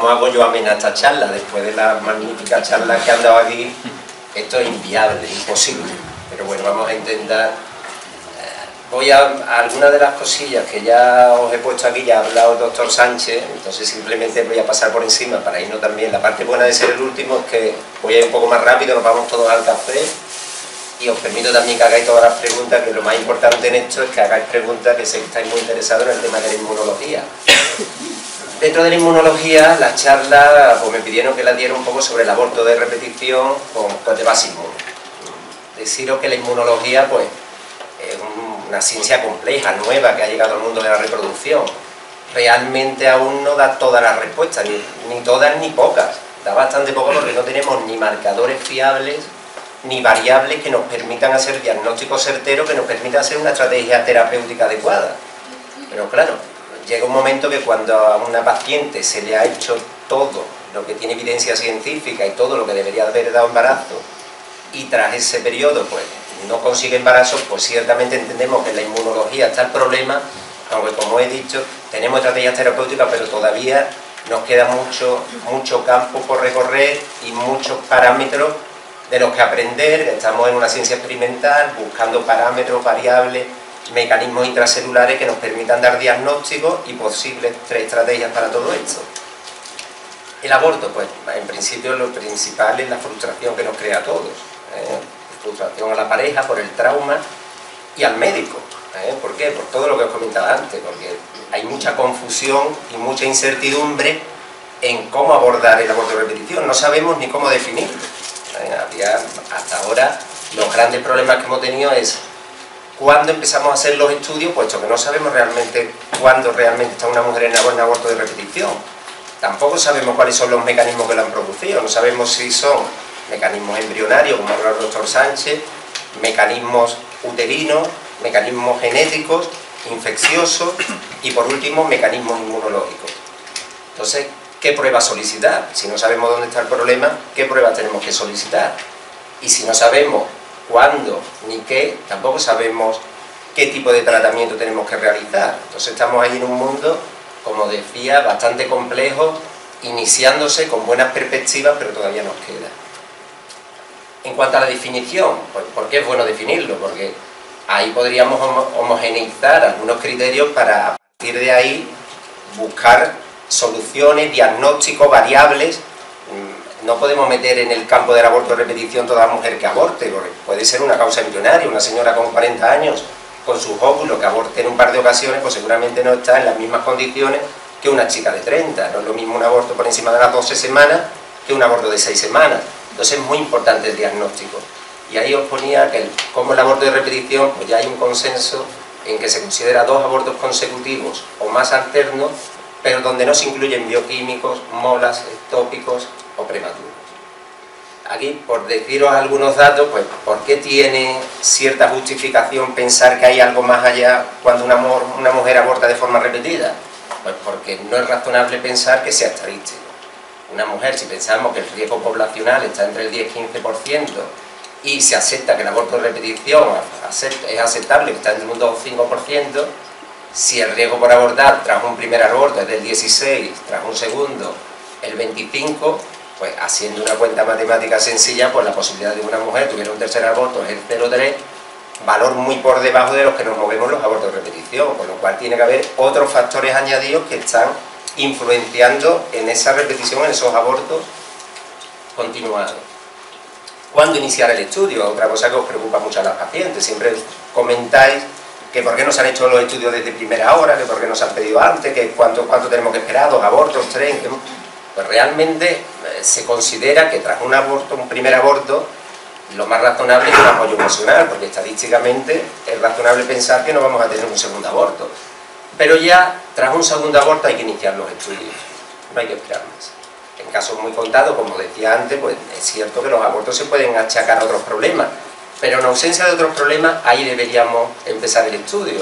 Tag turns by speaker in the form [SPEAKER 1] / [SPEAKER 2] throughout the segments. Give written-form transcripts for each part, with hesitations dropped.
[SPEAKER 1] ¿cómo hago yo amena esta charla? Después de la magnífica charla que han dado aquí, esto es inviable, imposible. Pero bueno, vamos a intentar. Voy a algunas de las cosillas que ya os he puesto aquí, ya ha hablado el doctor Sánchez, entonces simplemente voy a pasar por encima para irnos también. La parte buena de ser el último es que voy a ir un poco más rápido, nos vamos todos al café y os permito también que hagáis todas las preguntas, que lo más importante en esto es que hagáis preguntas, que sé que estáis muy interesados en el tema de la inmunología. Dentro de la inmunología, la charla pues me pidieron que la diera un poco sobre el aborto de repetición con de base inmune. Deciros que la inmunología pues es una ciencia compleja, nueva, que ha llegado al mundo de la reproducción. Realmente aún no da todas las respuestas, ni todas ni pocas. Da bastante poco porque no tenemos ni marcadores fiables, ni variables que nos permitan hacer diagnósticos certeros, que nos permitan hacer una estrategia terapéutica adecuada. Pero claro, llega un momento que cuando a una paciente se le ha hecho todo lo que tiene evidencia científica y todo lo que debería haber dado embarazo, y tras ese periodo pues no consigue embarazo, pues ciertamente entendemos que en la inmunología está el problema, aunque como he dicho, tenemos estrategias terapéuticas, pero todavía nos queda mucho campo por recorrer y muchos parámetros de los que aprender. Estamos en una ciencia experimental, buscando parámetros, variables, mecanismos intracelulares que nos permitan dar diagnósticos y posibles estrategias para todo esto. El aborto, pues en principio lo principal es la frustración que nos crea a todos. Frustración a la pareja por el trauma y al médico. ¿Por qué? Por todo lo que os comentaba antes, porque hay mucha confusión y mucha incertidumbre en cómo abordar el aborto de repetición. No sabemos ni cómo definirlo. Hasta ahora los grandes problemas que hemos tenido es cuándo empezamos a hacer los estudios, puesto que no sabemos realmente cuándo realmente está una mujer en aborto de repetición. Tampoco sabemos cuáles son los mecanismos que lo han producido, no sabemos si son mecanismos embrionarios, como habló el doctor Sánchez, mecanismos uterinos, mecanismos genéticos, infecciosos y por último mecanismos inmunológicos. Entonces, ¿qué pruebas solicitar? Si no sabemos dónde está el problema, ¿qué pruebas tenemos que solicitar? Y si no sabemos cuándo ni qué, tampoco sabemos qué tipo de tratamiento tenemos que realizar. Entonces estamos ahí en un mundo, como decía, bastante complejo, iniciándose con buenas perspectivas, pero todavía nos queda. En cuanto a la definición, pues, ¿por qué es bueno definirlo? Porque ahí podríamos homogeneizar algunos criterios para, a partir de ahí, buscar soluciones, diagnósticos, variables. No podemos meter en el campo del aborto de repetición toda mujer que aborte, porque puede ser una causa embrionaria, una señora con 40 años, con sus óvulos, que aborte en un par de ocasiones, pues seguramente no está en las mismas condiciones que una chica de 30. No es lo mismo un aborto por encima de las 12 semanas que un aborto de 6 semanas. Entonces es muy importante el diagnóstico. Y ahí os ponía que como el aborto de repetición, pues ya hay un consenso en que se considera 2 abortos consecutivos o más alternos, pero donde no se incluyen bioquímicos, molas, ectópicos o prematuros. Aquí, por deciros algunos datos, pues ¿por qué tiene cierta justificación pensar que hay algo más allá cuando una mujer aborta de forma repetida? Pues porque no es razonable pensar que sea estadístico. Una mujer, si pensamos que el riesgo poblacional está entre el 10 y 15% y se acepta que el aborto de repetición es aceptable, que está entre un 2 o 5%, si el riesgo por abortar tras un primer aborto es del 16, tras un segundo el 25, pues haciendo una cuenta matemática sencilla, pues la posibilidad de que una mujer tuviera un tercer aborto es el 0,3, valor muy por debajo de los que nos movemos los abortos de repetición, con lo cual tiene que haber otros factores añadidos que están influenciando en esa repetición, en esos abortos continuados. ¿Cuándo iniciar el estudio? Otra cosa que os preocupa mucho a las pacientes. Siempre comentáis que por qué no se han hecho los estudios desde primera hora, que por qué no se han pedido antes, que cuánto tenemos que esperar, 2 abortos, 3... Pues realmente se considera que tras un primer aborto, lo más razonable es un apoyo emocional, porque estadísticamente es razonable pensar que no vamos a tener un segundo aborto. Pero ya, tras un segundo aborto hay que iniciar los estudios, no hay que esperar más. En casos muy contados, como decía antes, pues es cierto que los abortos se pueden achacar a otros problemas, pero en ausencia de otros problemas, ahí deberíamos empezar el estudio,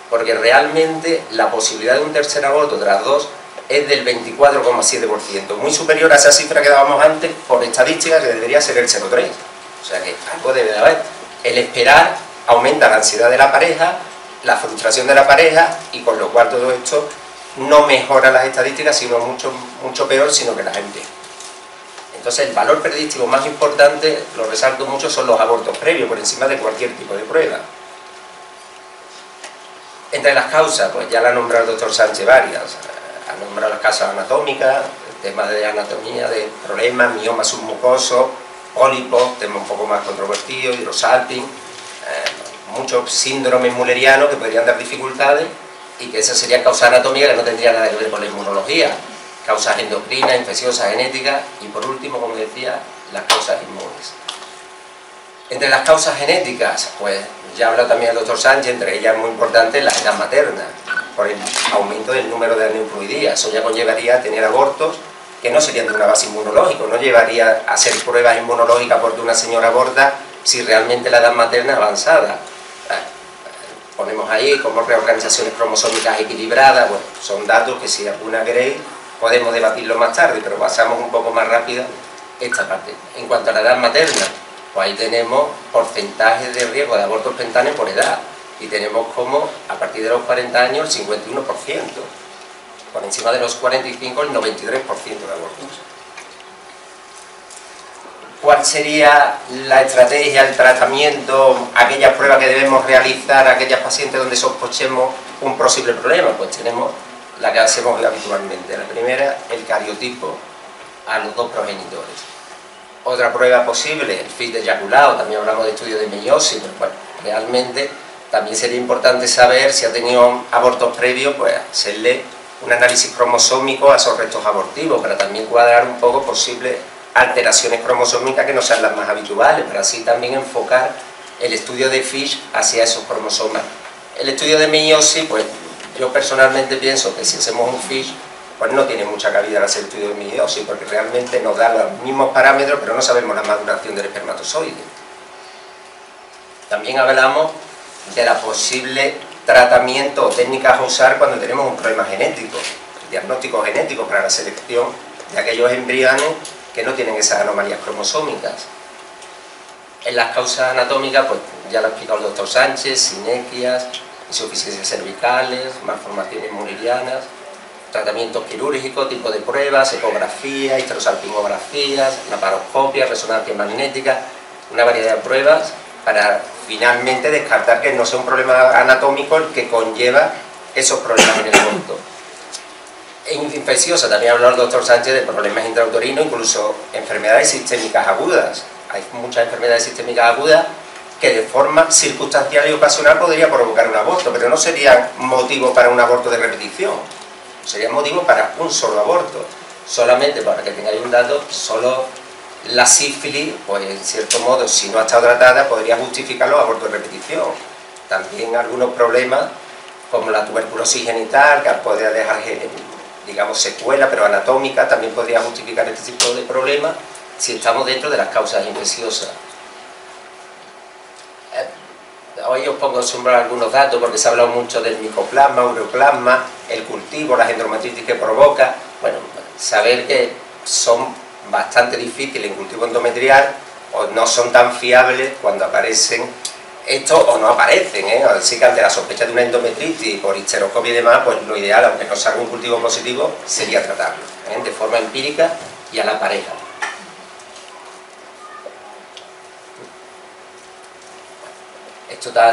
[SPEAKER 1] porque realmente la posibilidad de un tercer aborto tras 2 es del 24,7%, muy superior a esa cifra que dábamos antes por estadísticas, que debería ser el 0,3%. O sea que algo debe de haber. El esperar aumenta la ansiedad de la pareja, la frustración de la pareja, y con lo cual todo esto no mejora las estadísticas, sino mucho peor, sino que las empeora. Entonces el valor predictivo más importante, lo resalto mucho, son los abortos previos, por encima de cualquier tipo de prueba. Entre las causas, pues ya la ha nombrado el doctor Sánchez varias. Ha nombrado las causas anatómicas, el tema de anatomía, de problemas, mioma submucoso, pólipos, tema un poco más controvertido, hidrosalping, muchos síndromes mullerianos que podrían dar dificultades y que esa sería causa anatómica que no tendría nada que ver con la inmunología. Causas endocrinas, infecciosas, genéticas y por último, como decía, las causas inmunes. Entre las causas genéticas, pues ya habla también el doctor Sánchez, entre ellas muy importante la edad materna, por el aumento del número de aneuploidías. Eso ya conllevaría a tener abortos que no serían de una base inmunológica, no llevaría a hacer pruebas inmunológicas porque una señora aborta si realmente la edad materna es avanzada. Ponemos ahí como reorganizaciones cromosómicas equilibradas, bueno, son datos que si alguna queréis podemos debatirlo más tarde, pero pasamos un poco más rápido esta parte. En cuanto a la edad materna, pues ahí tenemos porcentajes de riesgo de abortos espontáneos por edad, y tenemos como a partir de los 40 años el 51%, por encima de los 45 el 93% de abortos. ¿Cuál sería la estrategia, el tratamiento, aquellas pruebas que debemos realizar a aquellas pacientes donde sospechemos un posible problema? Pues tenemos la que hacemos habitualmente. La primera, el cariotipo a los dos progenitores. Otra prueba posible, el fit de eyaculado, también hablamos de estudios de meiosis, pero bueno, realmente también sería importante saber si ha tenido abortos previos, pues hacerle un análisis cromosómico a esos restos abortivos, para también cuadrar un poco posibles alteraciones cromosómicas que no sean las más habituales, para así también enfocar el estudio de FISH hacia esos cromosomas. El estudio de meiosis, pues yo personalmente pienso que si hacemos un FISH, pues no tiene mucha cabida hacer el estudio de meiosis, porque realmente nos da los mismos parámetros, pero no sabemos la maduración del espermatozoide. También hablamos de la posible tratamiento o técnicas a usar cuando tenemos un problema genético, diagnóstico genético para la selección de aquellos embriones que no tienen esas anomalías cromosómicas. En las causas anatómicas, pues ya lo ha explicado el doctor Sánchez: sinequias, insuficiencias cervicales, malformaciones mullerianas, tratamientos quirúrgicos, tipo de pruebas, ecografía, histerosalpingografías, laparoscopia, resonancia magnética, una variedad de pruebas para finalmente descartar que no sea un problema anatómico el que conlleva esos problemas en el aborto. Infecciosa, también habló el doctor Sánchez de problemas intrauterinos, incluso enfermedades sistémicas agudas. Hay muchas enfermedades sistémicas agudas que de forma circunstancial y ocasional podría provocar un aborto, pero no serían motivo para un aborto de repetición, serían motivo para un solo aborto. Solamente, para que tengáis un dato, solo la sífilis, pues en cierto modo, si no ha estado tratada, podría justificar los abortos de repetición. También algunos problemas, como la tuberculosis genital, que podría dejar, digamos, secuela, pero anatómica, también podría justificar este tipo de problemas si estamos dentro de las causas infecciosas. Hoy os pongo a sombrar algunos datos porque se ha hablado mucho del micoplasma, ureoplasma, el cultivo, las endometritis que provoca. Bueno, saber que son bastante difíciles en cultivo endometrial, o no son tan fiables cuando aparecen estos, o no aparecen, así que ante la sospecha de una endometritis por histeroscopia y demás, pues lo ideal, aunque no salga un cultivo positivo, sería tratarlo de forma empírica y a la pareja.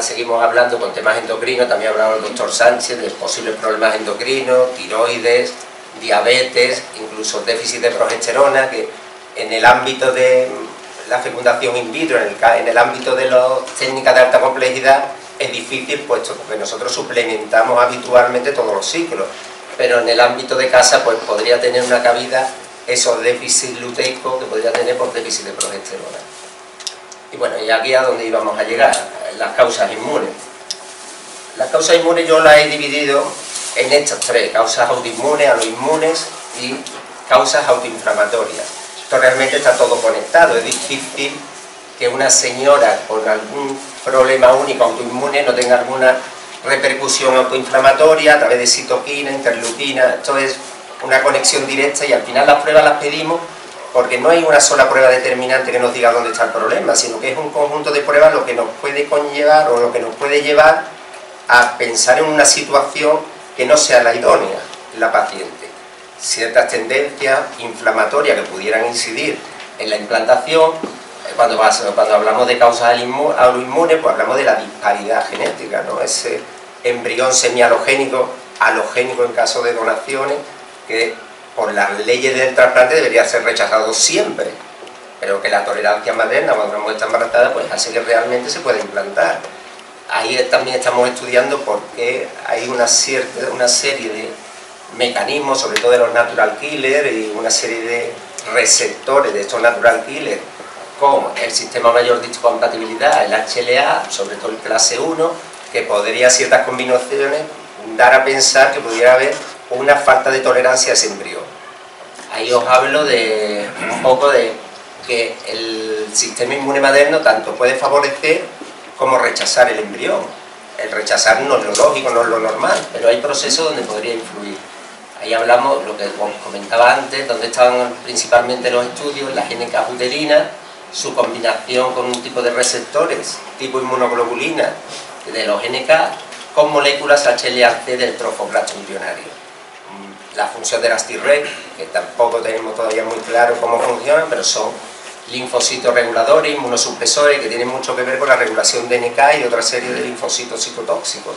[SPEAKER 1] Seguimos hablando con temas endocrinos, también ha hablado el doctor Sánchez de posibles problemas endocrinos, tiroides, diabetes, incluso déficit de progesterona, que en el ámbito de la fecundación in vitro, en el ámbito de las técnicas de alta complejidad, es difícil, puesto que nosotros suplementamos habitualmente todos los ciclos, pero en el ámbito de casa pues podría tener una cabida esos déficits luteicos que podría tener por déficit de progesterona. Y bueno, y aquí a donde íbamos a llegar, las causas inmunes. Las causas inmunes yo las he dividido en estas tres: causas autoinmunes, aloinmunes y causas autoinflamatorias. Esto realmente está todo conectado. Es difícil que una señora con algún problema único autoinmune no tenga alguna repercusión autoinflamatoria a través de citoquina, interleuquina. Esto es una conexión directa y al final las pruebas las pedimos porque no hay una sola prueba determinante que nos diga dónde está el problema, sino que es un conjunto de pruebas lo que nos puede conllevar o lo que nos puede llevar a pensar en una situación que no sea la idónea. la paciente. Ciertas tendencias inflamatorias que pudieran incidir en la implantación. Cuando hablamos de causas autoinmunes, pues hablamos de la disparidad genética, ¿no? Ese embrión semialogénico, halogénico en caso de donaciones, que por las leyes del trasplante debería ser rechazado siempre, pero que la tolerancia materna cuando una mujer está embarazada pues hace que realmente se pueda implantar. Ahí también estamos estudiando por qué hay una serie de mecanismos, sobre todo de los natural killers y una serie de receptores de estos natural killers, como el sistema mayor de histocompatibilidad, el HLA, sobre todo el clase 1, que podría ciertas combinaciones dar a pensar que pudiera haber una falta de tolerancia a ese embrión. Ahí os hablo de un poco de que el sistema inmune materno tanto puede favorecer como rechazar el embrión. El rechazar no es lo lógico, no es lo normal, pero hay procesos donde podría influir. Ahí hablamos, lo que os comentaba antes, donde estaban principalmente los estudios, la GNK uterina, su combinación con un tipo de receptores, tipo inmunoglobulina de los GNK, con moléculas HLA-C del trofoblasto embrionario. La función de las Treg, que tampoco tenemos todavía muy claro cómo funcionan, pero son linfocitos reguladores, inmunosupresores, que tienen mucho que ver con la regulación de NK y de otra serie de linfocitos citotóxicos.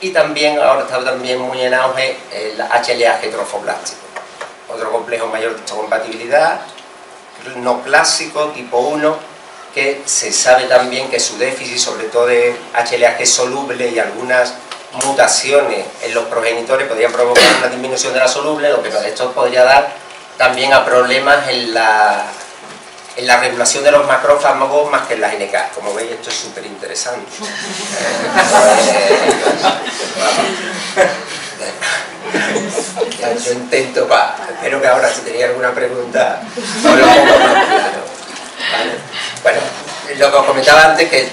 [SPEAKER 1] Y también, ahora está también muy en auge, el HLA-G trofoblástico. Otro complejo mayor de histocompatibilidad, no clásico, tipo 1, que se sabe también que su déficit, sobre todo de HLA-G soluble y algunas mutaciones en los progenitores, podrían provocar una disminución de la soluble, lo que esto podría dar también a problemas en la regulación de los macrófagos más que en las NK. Como veis, esto es súper interesante. Yo intento, espero que ahora si tenéis alguna pregunta os lo pongo más claro. ¿Vale? Bueno, lo que os comentaba antes, que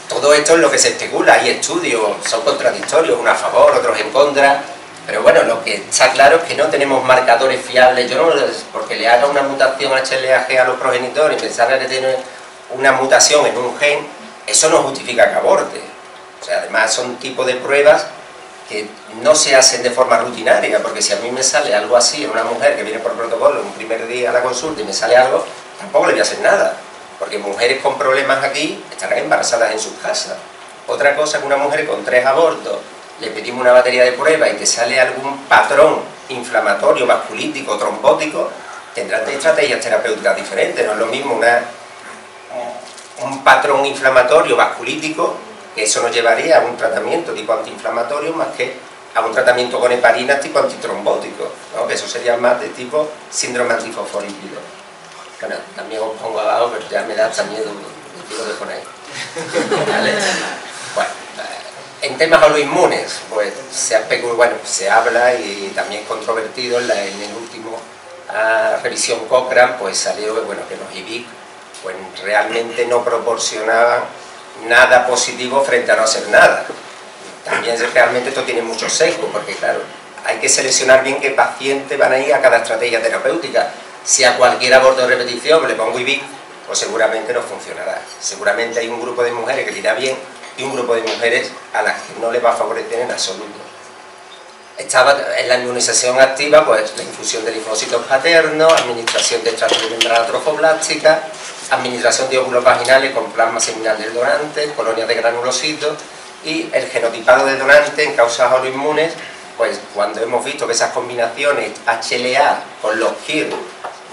[SPEAKER 1] todo esto es lo que se especula, hay estudios, son contradictorios, unos a favor, otros en contra, pero bueno, lo que está claro es que no tenemos marcadores fiables. Yo no, porque le haga una mutación HLA-G a los progenitores y pensar que tiene una mutación en un gen, eso no justifica que aborte. O sea, además son tipos de pruebas que no se hacen de forma rutinaria, porque si a mí me sale algo así en una mujer que viene por protocolo un primer día a la consulta y me sale algo, tampoco le voy a hacer nada, porque mujeres con problemas aquí estarán embarazadas en sus casas. Otra cosa que una mujer con 3 abortos le pedimos una batería de pruebas y que sale algún patrón inflamatorio, vasculítico, trombótico, tendrán estrategias terapéuticas diferentes. No es lo mismo un patrón inflamatorio vasculítico, que eso nos llevaría a un tratamiento tipo antiinflamatorio más que a un tratamiento con heparinas tipo antitrombótico, ¿no? Que eso sería más de tipo síndrome antifosfolípido. Bueno, también os pongo abajo, pero ya me da hasta miedo de lo que ponéis. ¿Vale? Bueno, en temas autoinmunes, pues se habla y también es controvertido en el último revisión Cochrane, pues salió que los IVIC pues realmente no proporcionaban nada positivo frente a no hacer nada. También realmente esto tiene muchos sesgos, porque claro, hay que seleccionar bien qué pacientes van a ir a cada estrategia terapéutica. Si a cualquier aborto de repetición le pongo IVIC, pues seguramente no funcionará. Seguramente hay un grupo de mujeres que le irá bien y un grupo de mujeres a las que no les va a favorecer en absoluto. Estaba en la inmunización activa, pues la infusión de linfocitos paternos, administración de extracto de membrana trofoblástica, administración de óvulos vaginales con plasma seminal del donante, colonias de granulocitos y el genotipado del donante en causas autoinmunes. Pues cuando hemos visto que esas combinaciones HLA con los KIR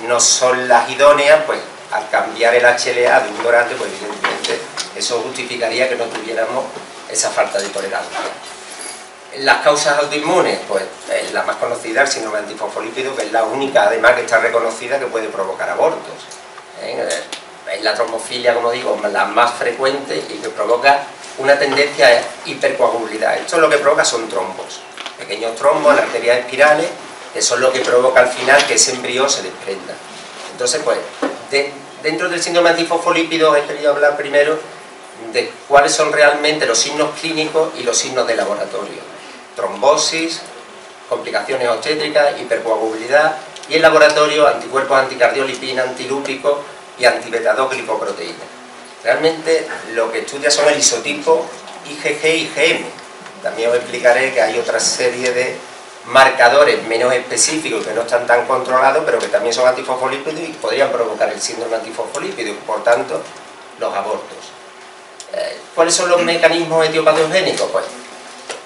[SPEAKER 1] no son las idóneas, pues al cambiar el HLA de un donante, pues evidentemente eso justificaría que no tuviéramos esa falta de tolerancia. Las causas autoinmunes, pues la más conocida, el síndrome antifosfolípido, que es la única además que está reconocida que puede provocar abortos. Es la trombofilia, como digo, la más frecuente y que provoca una tendencia a hipercoagulabilidad. Esto lo que provoca son trombos, pequeños trombos en arterias espirales, que son lo que provoca al final que ese embrión se desprenda. Entonces, pues, dentro del síndrome antifosfolípido he querido hablar primero de cuáles son realmente los signos clínicos y los signos de laboratorio. Trombosis, complicaciones obstétricas, hipercoagulabilidad y en laboratorio anticuerpos anticardiolipina, antilúpico y antibeta-2 glicoproteína. Realmente lo que estudia son el isotipo IgG y IgM. También os explicaré que hay otra serie de marcadores menos específicos que no están tan controlados, pero que también son antifosfolípidos y podrían provocar el síndrome antifosfolípido, por tanto, los abortos. ¿Cuáles son los mecanismos etiopatogénicos? Pues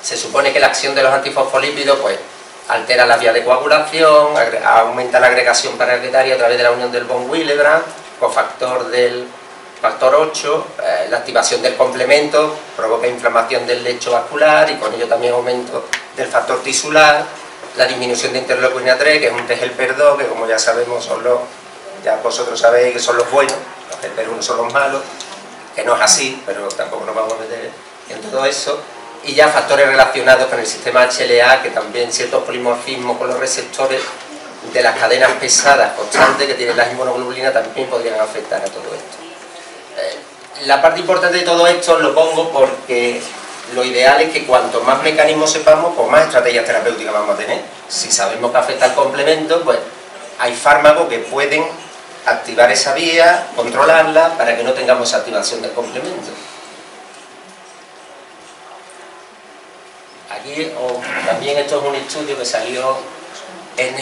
[SPEAKER 1] se supone que la acción de los antifosfolípidos pues, altera la vía de coagulación, aumenta la agregación paracrietaria a través de la unión del von Willebrand, cofactor del factor 8, la activación del complemento provoca inflamación del lecho vascular y con ello también aumento del factor tisular, la disminución de interleucina 3, que es un TGLP2, que como ya sabemos son los, ya vosotros sabéis que son los buenos, los GLP1 son los malos, que no es así, pero tampoco nos vamos a meter en todo eso, y ya factores relacionados con el sistema HLA, que también ciertos polimorfismos con los receptores de las cadenas pesadas constantes que tienen las inmunoglobulinas también podrían afectar a todo esto. La parte importante de todo esto lo pongo porque lo ideal es que cuanto más mecanismos sepamos, pues más estrategias terapéuticas vamos a tener. Si sabemos que afecta al complemento, pues hay fármacos que pueden activar esa vía, controlarla, para que no tengamos activación del complemento. Aquí también esto es un estudio que salió en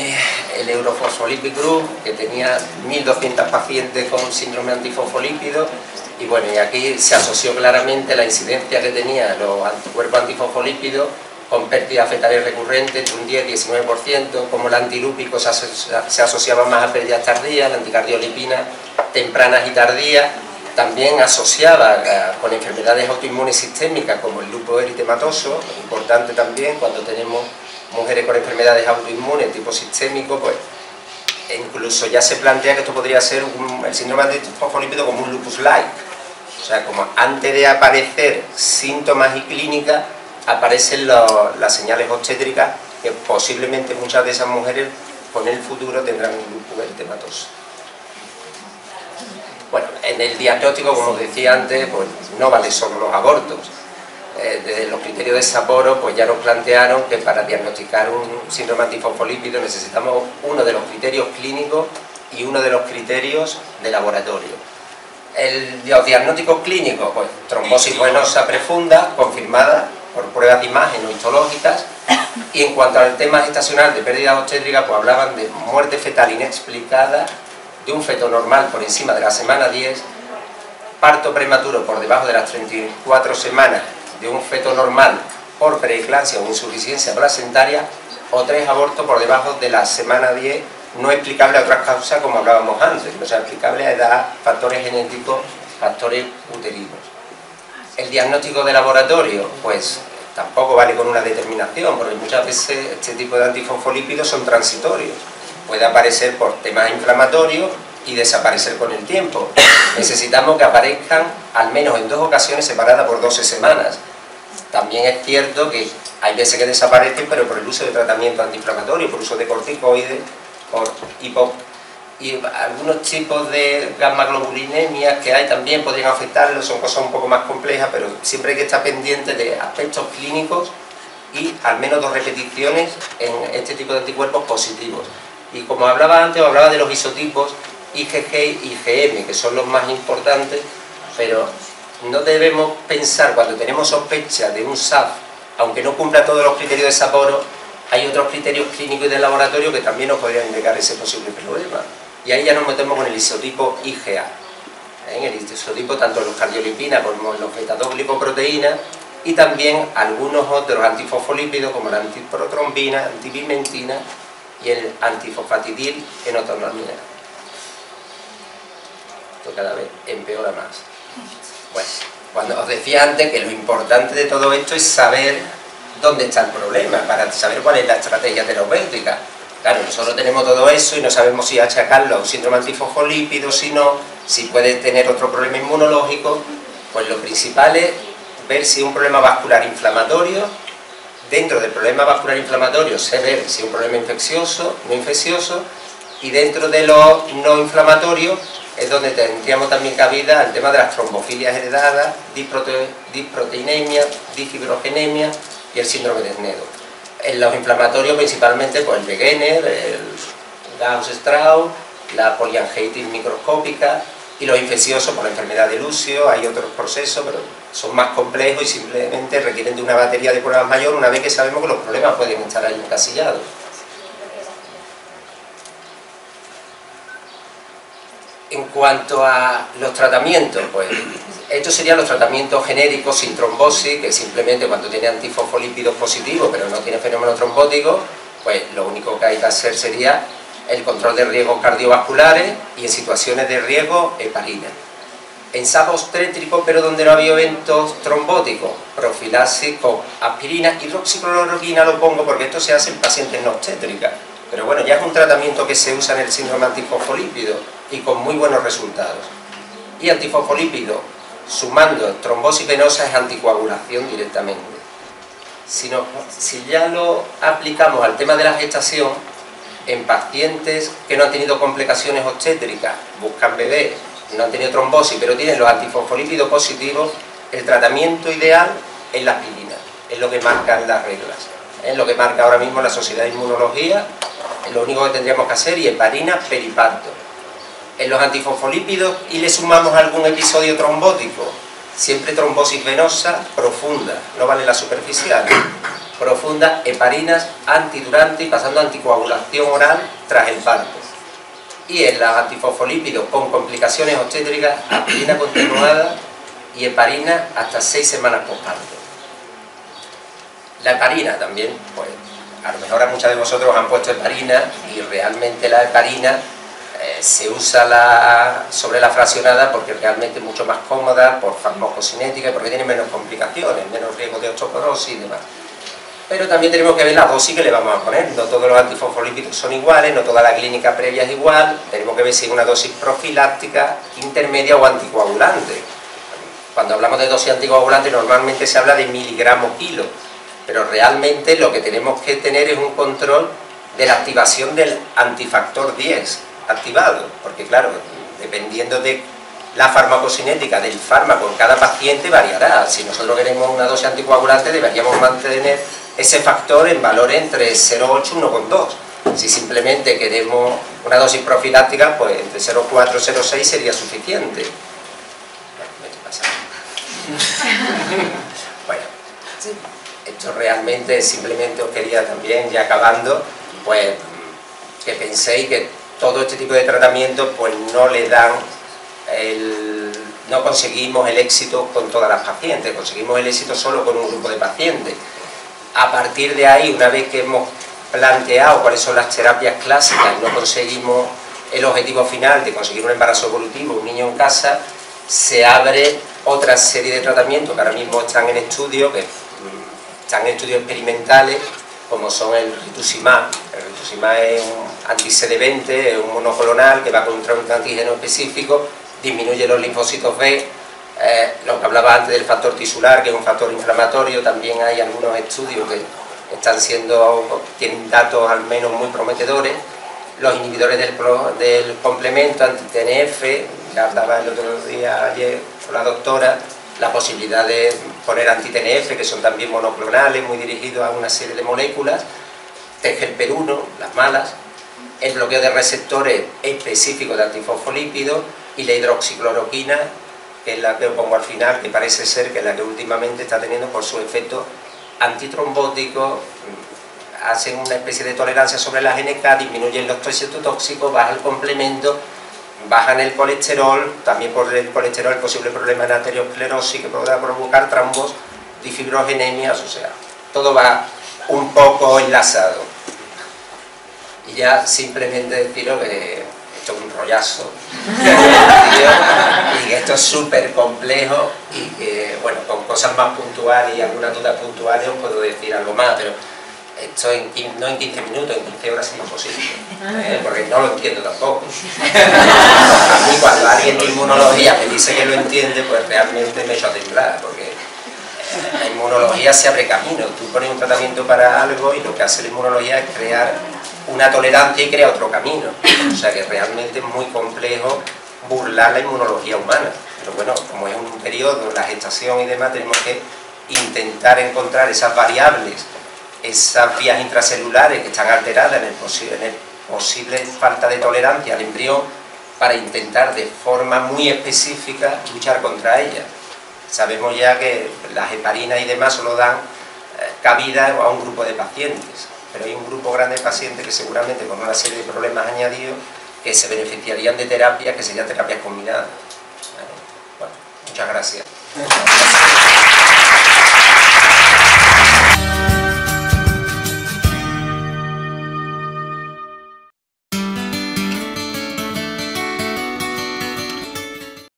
[SPEAKER 1] el Eurofosfolipid Group, que tenía 1.200 pacientes con síndrome antifosfolípido, y bueno, y aquí se asoció claramente la incidencia que tenían los anticuerpos antifosfolípidos con pérdidas fetales recurrentes entre un 10-19%, como el antilúpico se asociaba más a pérdidas tardías, la anticardiolipina tempranas y tardías, también asociada con enfermedades autoinmunes sistémicas como el lupus eritematoso, importante también cuando tenemos mujeres con enfermedades autoinmunes tipo sistémico, pues incluso ya se plantea que esto podría ser el síndrome antifosfolípido como un lupus light, o sea, como antes de aparecer síntomas y clínicas aparecen las señales obstétricas que posiblemente muchas de esas mujeres con el futuro tendrán un lupus eritematoso. Bueno, en el diagnóstico, como os decía antes, pues no vale solo los abortos. Desde los criterios de Sapporo pues ya nos plantearon que para diagnosticar un síndrome antifosfolípido necesitamos uno de los criterios clínicos y uno de los criterios de laboratorio. Los diagnósticos clínicos, pues trombosis venosa profunda confirmada por pruebas de imagen o histológicas, y en cuanto al tema gestacional de pérdidas obstétricas, pues hablaban de muerte fetal inexplicada de un feto normal por encima de la semana 10, parto prematuro por debajo de las 34 semanas de un feto normal por preeclampsia o insuficiencia placentaria, o 3 abortos por debajo de la semana 10, no explicable a otras causas como hablábamos antes, no sea explicable a edad, factores genéticos, factores uterinos. El diagnóstico de laboratorio, pues tampoco vale con una determinación, porque muchas veces este tipo de antifosfolípidos son transitorios, puede aparecer por temas inflamatorios y desaparecer con el tiempo. Necesitamos que aparezcan al menos en 2 ocasiones separadas por 12 semanas. También es cierto que hay veces que desaparecen, pero por el uso de tratamiento antiinflamatorio, por uso de corticoides, y algunos tipos de gamma-globuliniemias que hay también podrían afectarlo, son cosas un poco más complejas, pero siempre hay que estar pendiente de aspectos clínicos y al menos 2 repeticiones en este tipo de anticuerpos positivos. Y como hablaba antes, hablaba de los isotipos IgG y IgM, que son los más importantes, pero no debemos pensar, cuando tenemos sospecha de un SAF, aunque no cumpla todos los criterios de Sapporo, hay otros criterios clínicos y de laboratorio que también nos podrían indicar ese posible problema. Y ahí ya nos metemos con el isotipo IgA. En el isotipo tanto los cardiolipinas como los beta-2-glicoproteínas, y también algunos otros antifosfolípidos como la antiprotrombina, antipimentina y el antifosfatidil enotonamina. Esto cada vez empeora más. Pues, cuando os decía antes que lo importante de todo esto es saber dónde está el problema, para saber cuál es la estrategia terapéutica. Claro, nosotros tenemos todo eso y no sabemos si achacarlo a un síndrome antifosfolípido, si no, si puede tener otro problema inmunológico. Pues lo principal es ver si es un problema vascular inflamatorio. Dentro del problema vascular inflamatorio sé ver si es un problema infeccioso, no infeccioso, y dentro de los no inflamatorios es donde tendríamos también cabida el tema de las trombofilias heredadas, disproteinemia, difibrogenemia y el síndrome de Sneddon. En los inflamatorios principalmente pues el Wegener, el Gauss-Strauss, la poliangitis microscópica Y los infecciosos por la enfermedad de Lucio, hay otros procesos, pero son más complejos y simplemente requieren de una batería de pruebas mayor una vez que sabemos que los problemas pueden estar ahí encasillados. En cuanto a los tratamientos, pues estos serían los tratamientos genéricos sin trombosis, que simplemente cuando tiene antifosfolípidos positivos pero no tiene fenómeno trombótico, pues lo único que hay que hacer sería el control de riesgos cardiovasculares y en situaciones de riesgo, heparina. En SAP obstétrico, pero donde no había eventos trombóticos, profilaxis con aspirina, hidroxicloroquina lo pongo porque esto se hace en pacientes no obstétricas. Pero bueno, ya es un tratamiento que se usa en el síndrome antifosfolípido y con muy buenos resultados. Y antifosfolípido, sumando trombosis venosa, es anticoagulación directamente. Si ya lo aplicamos al tema de la gestación, en pacientes que no han tenido complicaciones obstétricas, buscan bebés, no han tenido trombosis, pero tienen los antifosfolípidos positivos, el tratamiento ideal es la aspirina, es lo que marcan las reglas, es lo que marca ahora mismo la Sociedad de Inmunología, es lo único que tendríamos que hacer, y heparina, periparto. En los antifosfolípidos, y le sumamos algún episodio trombótico, siempre trombosis venosa profunda, no vale la superficial, profunda, heparinas, antidurante y pasando a anticoagulación oral tras el parto. Y en los antifosfolípidos con complicaciones obstétricas, aspirina continuada y heparina hasta 6 semanas posparto. La heparina también, pues a lo mejor a muchos de vosotros han puesto heparina y realmente la heparina se usa sobre la fraccionada porque realmente es mucho más cómoda por farmacocinética y porque tiene menos complicaciones, menos riesgo de osteoporosis y demás. Pero también tenemos que ver la dosis que le vamos a poner. No todos los antifosfolípicos son iguales, no toda la clínica previa es igual. Tenemos que ver si es una dosis profiláctica, intermedia o anticoagulante. Cuando hablamos de dosis anticoagulante normalmente se habla de miligramos kilo, pero realmente lo que tenemos que tener es un control de la activación del antifactor 10 activado, porque claro, dependiendo de la farmacocinética del fármaco en cada paciente variará. Si nosotros queremos una dosis anticoagulante deberíamos mantener ese factor en valores entre 0,8 y 1,2. Si simplemente queremos una dosis profiláctica, pues entre 0,4 y 0,6 sería suficiente. Bueno, esto realmente simplemente os quería también, ya acabando, pues que penséis que todo este tipo de tratamientos pues no le dan no conseguimos el éxito con todas las pacientes, conseguimos el éxito solo con un grupo de pacientes. A partir de ahí, una vez que hemos planteado cuáles son las terapias clásicas y no conseguimos el objetivo final de conseguir un embarazo evolutivo, un niño en casa, se abre otra serie de tratamientos que ahora mismo están en estudio, que están en estudios experimentales, como son el rituximab. El rituximab es un anti-CD20, es un monoclonal que va contra un antígeno específico, disminuye los linfocitos B, lo que hablaba antes del factor tisular, que es un factor inflamatorio. También hay algunos estudios que tienen datos al menos muy prometedores. Los inhibidores del complemento anti-TNF, ya hablaba el otro día, ayer, con la doctora, la posibilidad de poner anti-TNF, que son también monoclonales, muy dirigidos a una serie de moléculas, TGLP1, las malas, el bloqueo de receptores específicos de antifosfolípidos y la hidroxicloroquina, que es la que pongo al final, que parece ser que es la que últimamente está teniendo por su efecto antitrombótico, hacen una especie de tolerancia sobre la GNK, disminuyen los citotóxicos, baja el complemento, bajan el colesterol, también por el colesterol el posible problema de arteriosclerosis que podrá provocar trombos, difibrogenemias, o sea, todo va un poco enlazado. Y ya simplemente deciros que esto es un rollazo y que esto es súper complejo y que, bueno, con cosas más puntuales y algunas dudas puntuales os puedo decir algo más, pero esto no en 15 minutos, en 15 horas es imposible, porque no lo entiendo tampoco. A mí cuando alguien de inmunología me dice que lo entiende, pues realmente me echo a temblar, porque la inmunología se abre camino. Tú pones un tratamiento para algo y lo que hace la inmunología es crear una tolerancia y crea otro camino. O sea que realmente es muy complejo burlar la inmunología humana. Pero bueno, como es un periodo, la gestación y demás, tenemos que intentar encontrar esas variables, esas vías intracelulares que están alteradas en el posible falta de tolerancia al embrión, para intentar de forma muy específica luchar contra ella. Sabemos ya que las heparinas y demás solo dan cabida a un grupo de pacientes, pero hay un grupo grande de pacientes que seguramente con una serie de problemas añadidos que se beneficiarían de terapias que serían terapias combinadas. Bueno, muchas gracias.